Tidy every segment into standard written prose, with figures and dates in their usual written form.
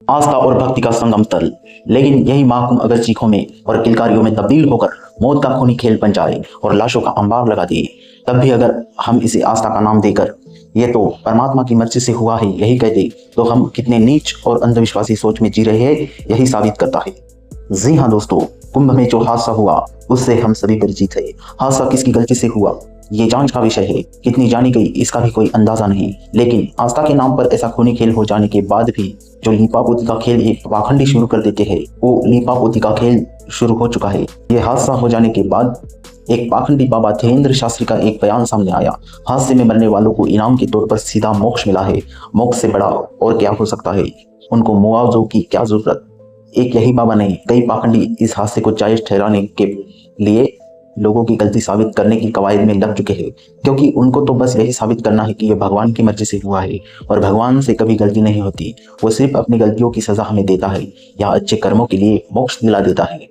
आस्था और भक्ति का संगम तल। लेकिन यही महाकुंभ अगर चीखों में और किलकारियों में तब्दील होकर मौत का खूनी खेल बन जाए और लाशों का अंबार लगा दिए, तब भी अगर हम इसे आस्था का नाम देकर ये तो परमात्मा की मर्जी से हुआ है यही कह दे, तो हम कितने नीच और अंधविश्वासी सोच में जी रहे हैं यही साबित करता है। जी हाँ दोस्तों, कुंभ में जो हादसा हुआ उससे हम सभी परिचित है। हादसा किसकी गलती से हुआ ये जांच का विषय है। कितनी जानी गई इसका भी कोई अंदाजा नहीं, लेकिन आस्था के नाम पर ऐसा खूनी खेल हो जाने के बाद भी जो लीपापोती का खेल एक पाखंडी शुरू कर देते हैं, वो लीपापोती का खेल शुरू हो चुका है। ये हादसा हो जाने के बाद एक पाखंडी बाबा धीरेन्द्र शास्त्री का एक बयान सामने आया। हादसे में मरने वालों को इनाम के तौर पर सीधा मोक्ष मिला है। मोक्ष से बड़ा और क्या हो सकता है, उनको मुआवजों की क्या जरूरत। एक यही बाबा नहीं, कई पाखंडी इस हादसे को जायज ठहराने के लिए लोगों की गलती साबित करने की कवायद में लग चुके हैं, क्योंकि उनको तो बस यही साबित करना है कि यह भगवान की मर्जी से हुआ है और भगवान से कभी गलती नहीं होती। वो सिर्फ अपनी गलतियों की सजा हमें देता है या अच्छे कर्मों के लिए मोक्ष दिला देता है।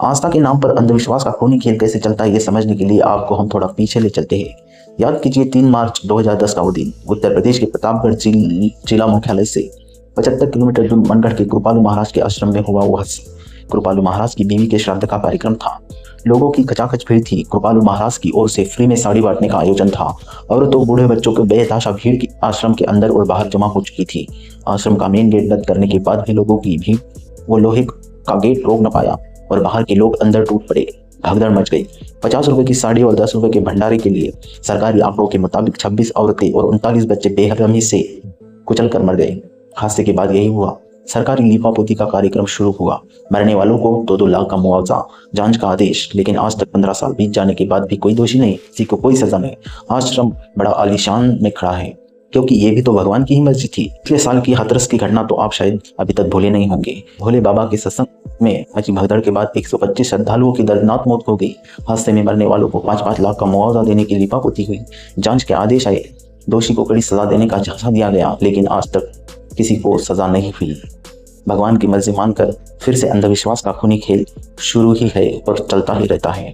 आस्था के नाम पर अंधविश्वास का खूनी खेल कैसे चलता है ये समझने के लिए आपको हम थोड़ा पीछे ले चलते हैं। याद कीजिए 3 मार्च 2010 का वो दिन, उत्तर प्रदेश के प्रतापगढ़ जिला मुख्यालय से 75 किलोमीटर दूर मनगढ़ के कृपालु महाराज के आश्रम में हुआ वो हादसा। कृपालु महाराज की बीवी के श्राद्ध का कार्यक्रम था। लोगों की खचाखच भीड़ थी। कृपालु महाराज की ओर से फ्री में साड़ी बांटने का आयोजन था और तो बूढ़े बच्चों के बेतहाशा भीड़ की आश्रम के अंदर और बाहर जमा हो चुकी थी। आश्रम का मेन गेट बंद करने के बाद भी लोगों की भीड़ वो लोहे का गेट रोक न पाया और बाहर के लोग अंदर टूट पड़े। भगदड़ मच गई। 50 रुपए की साड़ी और 10 रुपए के भंडारे के लिए सरकारी आंकड़ों के मुताबिक 26 औरतें और 39 बच्चे बेरहमी से कुचल कर मर गए। हादसे के बाद यही हुआ, सरकारी लीपापोती का कार्यक्रम शुरू हुआ। मरने वालों को 2-2 लाख का मुआवजा, जांच का आदेश, लेकिन आज तक 15 साल बीत जाने के बाद भी कोई दोषी नहीं, किसी को कोई सजा नहीं। आश्रम बड़ा आलीशान में खड़ा है, क्योंकि ये भी तो भगवान की ही मर्जी थी। पिछले साल की हाथरस की घटना तो आप शायद अभी तक भूले नहीं होंगे। भोले बाबा के सत्संग में मची भगदड़ के बाद 125 श्रद्धालुओं की दर्दनाक मौत हो गई। हादसे में मरने वालों को 5-5 लाख का मुआवजा देने की लीपापोती हुई। जांच के आदेश आए, दोषी को कड़ी सजा देने का झांसा दिया गया, लेकिन आज तक किसी को सजा नहीं हुई। भगवान की मर्जी मानकर फिर से अंधविश्वास का खूनी खेल शुरू ही है और चलता ही रहता है।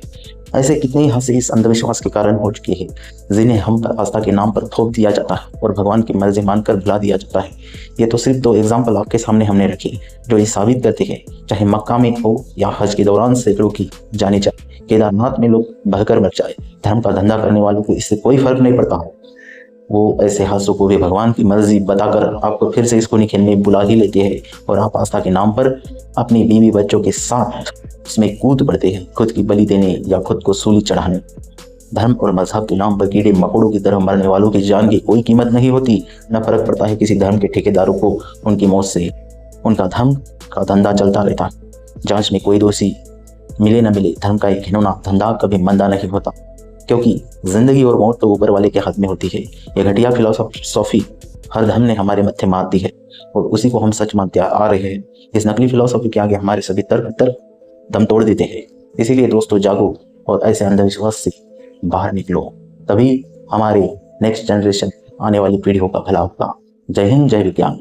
ऐसे कितने ही हादसे इस अंधविश्वास के कारण हो चुके हैं, जिन्हें हम पर आस्था के नाम पर थोप दिया जाता है और भगवान की मर्जी मानकर भुला दिया जाता है। ये तो सिर्फ 2 एग्जाम्पल आपके सामने हमने रखे जो ये साबित करते हैं, चाहे मक्का में हो या हज के दौरान सैकड़ों की जाने जाए, केदारनाथ में लोग बहकर मर जाए, धर्म का धंधा करने वालों को इससे कोई फर्क नहीं पड़ता है। वो ऐसे हादसों को भी भगवान की मर्जी बताकर आपको फिर से इस खूनी खेल में बुला ही लेते हैं और आप आस्था के नाम पर अपनी बीवी बच्चों के साथ इसमें कूद पड़ते हैं, खुद की बलि देने या खुद को सूली चढ़ाने। धर्म और मजहब के नाम पर कीड़े मकोड़ों की तरह मरने वालों की जान की कोई कीमत नहीं होती। न फर्क पड़ता है किसी धर्म के ठेकेदारों को उनकी मौत से। उनका धर्म का धंधा चलता रहता है। जांच में कोई दोषी मिले न मिले, धर्म का एक घिनौना धंधा कभी मंदा नहीं होता, क्योंकि जिंदगी और मौत तो ऊपर वाले के हाथ में होती है। ये घटिया फिलोसॉफी हर धर्म ने हमारे मत्थे मार दी है और उसी को हम सच मानते आ रहे हैं। इस नकली फिलोसॉफी के आगे हमारे सभी तर्क दम तोड़ देते हैं। इसीलिए दोस्तों, जागो और ऐसे अंधविश्वास से बाहर निकलो, तभी हमारे नेक्स्ट जनरेशन आने वाली पीढ़ियों का भला होगा। जय हिंद, जय विज्ञान।